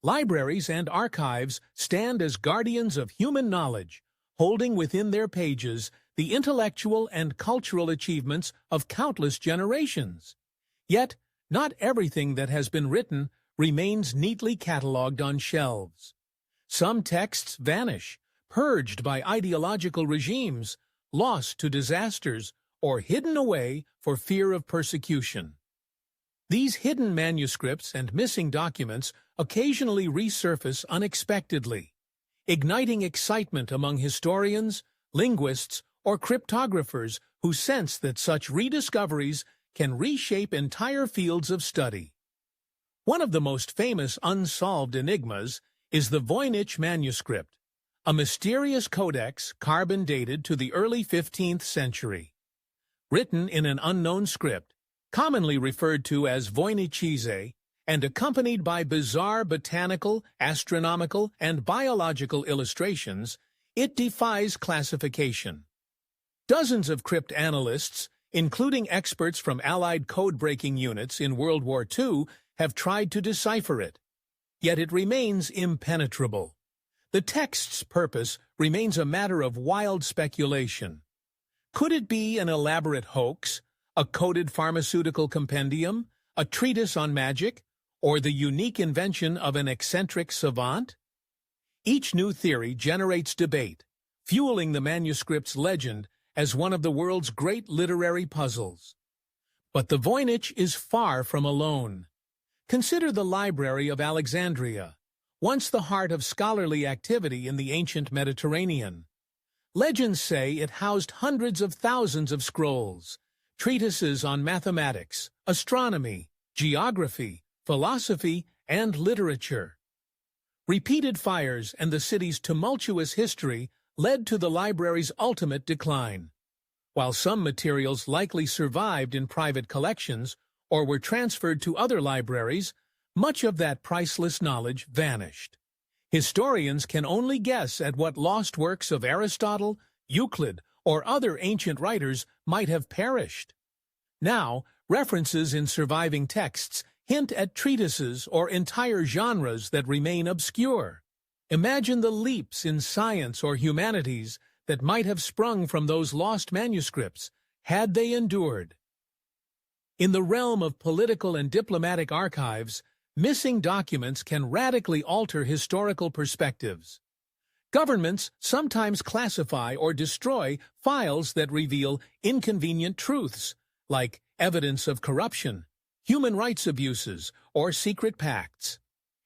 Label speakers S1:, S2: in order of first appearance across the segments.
S1: Libraries and archives stand as guardians of human knowledge, holding within their pages the intellectual and cultural achievements of countless generations. Yet, not everything that has been written remains neatly catalogued on shelves. Some texts vanish, purged by ideological regimes, lost to disasters, or hidden away for fear of persecution. These hidden manuscripts and missing documents occasionally resurface unexpectedly, igniting excitement among historians, linguists, or cryptographers who sense that such rediscoveries can reshape entire fields of study. One of the most famous unsolved enigmas is the Voynich Manuscript, a mysterious codex carbon-dated to the early 15th century. Written in an unknown script, commonly referred to as Voynichese, and accompanied by bizarre botanical, astronomical, and biological illustrations, it defies classification. Dozens of cryptanalysts, including experts from Allied code-breaking units in World War II, have tried to decipher it. Yet it remains impenetrable. The text's purpose remains a matter of wild speculation. Could it be an elaborate hoax, a coded pharmaceutical compendium, a treatise on magic, or the unique invention of an eccentric savant? Each new theory generates debate, fueling the manuscript's legend as one of the world's great literary puzzles. But the Voynich is far from alone. Consider the Library of Alexandria, once the heart of scholarly activity in the ancient Mediterranean. Legends say it housed hundreds of thousands of scrolls, treatises on mathematics, astronomy, geography, philosophy, and literature. Repeated fires and the city's tumultuous history led to the library's ultimate decline. While some materials likely survived in private collections or were transferred to other libraries, much of that priceless knowledge vanished. Historians can only guess at what lost works of Aristotle, Euclid, or other ancient writers might have perished. Now, references in surviving texts hint at treatises or entire genres that remain obscure. Imagine the leaps in science or humanities that might have sprung from those lost manuscripts had they endured. In the realm of political and diplomatic archives, missing documents can radically alter historical perspectives. Governments sometimes classify or destroy files that reveal inconvenient truths, like evidence of corruption, human rights abuses, or secret pacts.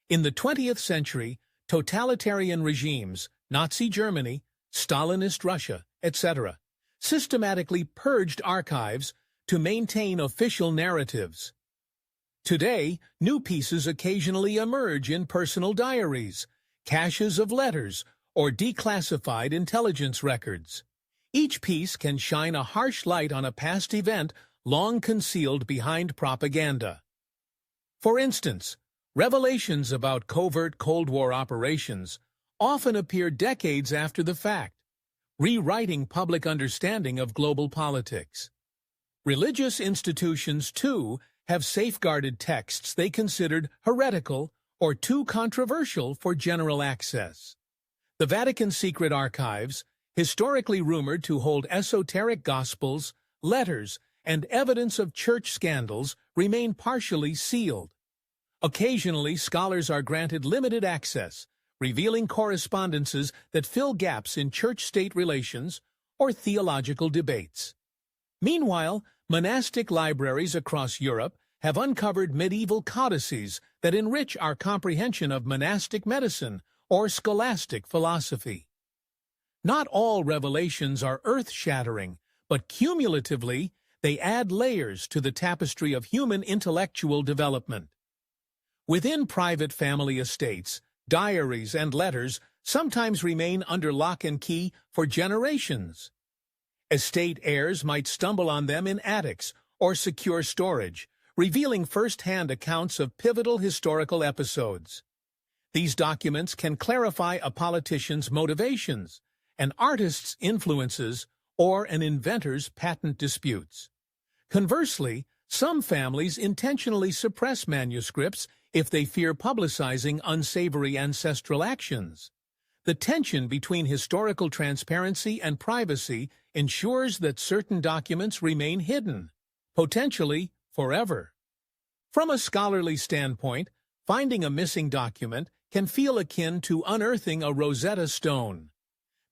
S1: In the 20th century, totalitarian regimes, Nazi Germany, Stalinist Russia, etc., systematically purged archives to maintain official narratives. Today, new pieces occasionally emerge in personal diaries, caches of letters, or declassified intelligence records. Each piece can shine a harsh light on a past event long concealed behind propaganda. For instance, revelations about covert Cold War operations often appear decades after the fact, rewriting public understanding of global politics. Religious institutions, too, have safeguarded texts they considered heretical or too controversial for general access. The Vatican's secret archives, historically rumored to hold esoteric gospels, letters, and evidence of church scandals, remain partially sealed. Occasionally, scholars are granted limited access, revealing correspondences that fill gaps in church-state relations or theological debates. Meanwhile, monastic libraries across Europe have uncovered medieval codices that enrich our comprehension of monastic medicine or scholastic philosophy. Not all revelations are earth-shattering, but cumulatively, they add layers to the tapestry of human intellectual development. Within private family estates, diaries and letters sometimes remain under lock and key for generations. Estate heirs might stumble on them in attics or secure storage, revealing first-hand accounts of pivotal historical episodes. These documents can clarify a politician's motivations, an artist's influences, or an inventor's patent disputes. Conversely, some families intentionally suppress manuscripts if they fear publicizing unsavory ancestral actions. The tension between historical transparency and privacy ensures that certain documents remain hidden, potentially forever. From a scholarly standpoint, finding a missing document can feel akin to unearthing a Rosetta Stone.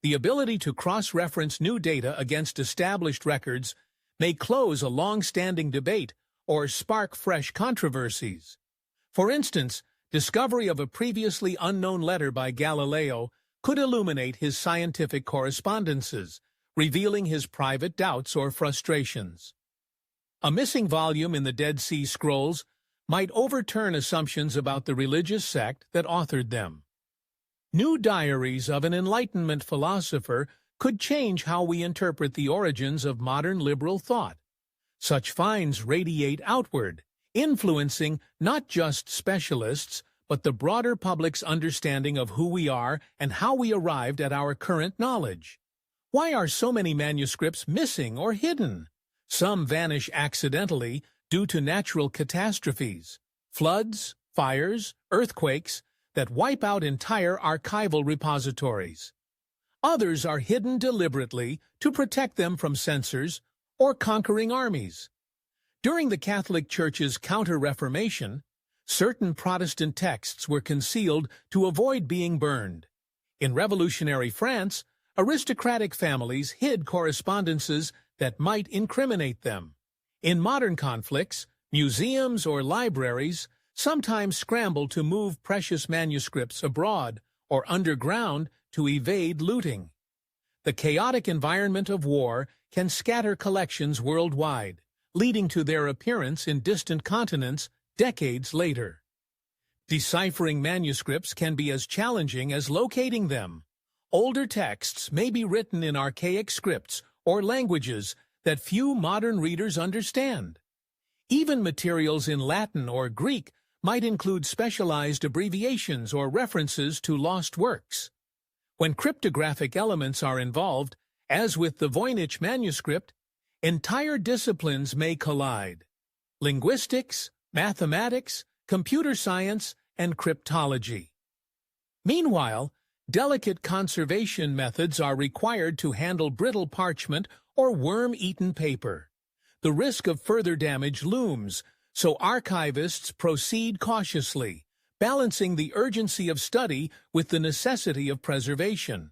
S1: The ability to cross-reference new data against established records may close a long-standing debate or spark fresh controversies. For instance, discovery of a previously unknown letter by Galileo could illuminate his scientific correspondences, revealing his private doubts or frustrations. A missing volume in the Dead Sea Scrolls might overturn assumptions about the religious sect that authored them. New diaries of an Enlightenment philosopher could change how we interpret the origins of modern liberal thought. Such finds radiate outward, influencing not just specialists, but the broader public's understanding of who we are and how we arrived at our current knowledge. Why are so many manuscripts missing or hidden? Some vanish accidentally due to natural catastrophes, floods, fires, earthquakes, that wipe out entire archival repositories. Others are hidden deliberately to protect them from censors or conquering armies. During the Catholic Church's Counter-Reformation, certain Protestant texts were concealed to avoid being burned. In revolutionary France, aristocratic families hid correspondences that might incriminate them. In modern conflicts, museums or libraries sometimes scramble to move precious manuscripts abroad or underground to evade looting. The chaotic environment of war can scatter collections worldwide, leading to their appearance in distant continents decades later. Deciphering manuscripts can be as challenging as locating them. Older texts may be written in archaic scripts or languages that few modern readers understand. Even materials in Latin or Greek might include specialized abbreviations or references to lost works. When cryptographic elements are involved, as with the Voynich Manuscript, entire disciplines may collide. Linguistics, mathematics, computer science, and cryptology. Meanwhile, delicate conservation methods are required to handle brittle parchment or worm-eaten paper. The risk of further damage looms, so archivists proceed cautiously, balancing the urgency of study with the necessity of preservation.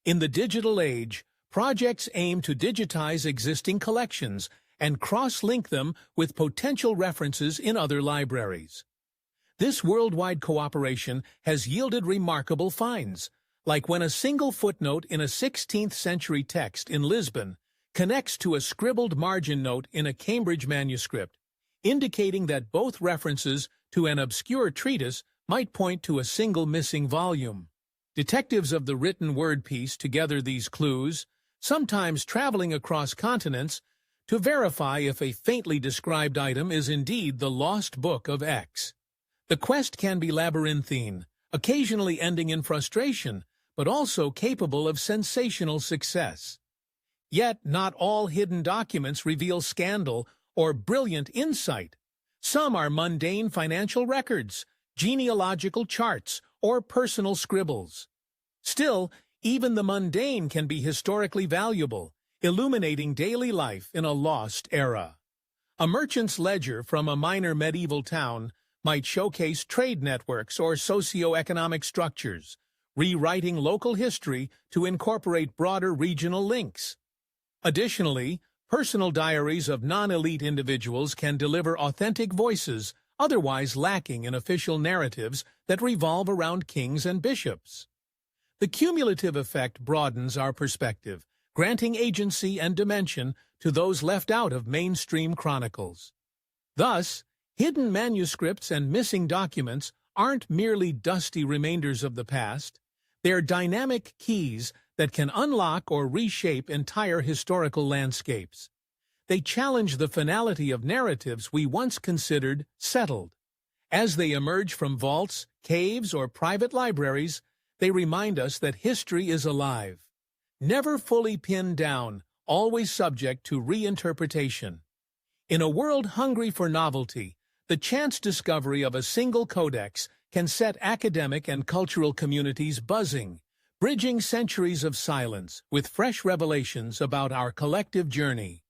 S1: In the digital age, projects aim to digitize existing collections and cross-link them with potential references in other libraries. This worldwide cooperation has yielded remarkable finds, like when a single footnote in a 16th-century text in Lisbon connects to a scribbled margin note in a Cambridge manuscript, indicating that both references to an obscure treatise might point to a single missing volume. Detectives of the written word piece together these clues, sometimes traveling across continents, to verify if a faintly described item is indeed the lost book of X. The quest can be labyrinthine, occasionally ending in frustration, but also capable of sensational success. Yet not all hidden documents reveal scandal or brilliant insight. Some are mundane financial records, genealogical charts, or personal scribbles. Still, even the mundane can be historically valuable, illuminating daily life in a lost era. A merchant's ledger from a minor medieval town might showcase trade networks or socio-economic structures, rewriting local history to incorporate broader regional links. Additionally, personal diaries of non-elite individuals can deliver authentic voices otherwise lacking in official narratives that revolve around kings and bishops. The cumulative effect broadens our perspective, granting agency and dimension to those left out of mainstream chronicles. Thus, hidden manuscripts and missing documents aren't merely dusty remainders of the past. They're dynamic keys that can unlock or reshape entire historical landscapes. They challenge the finality of narratives we once considered settled. As they emerge from vaults, caves, or private libraries, they remind us that history is alive, never fully pinned down, always subject to reinterpretation. In a world hungry for novelty, The chance discovery of a single codex can set academic and cultural communities buzzing, bridging centuries of silence with fresh revelations about our collective journey.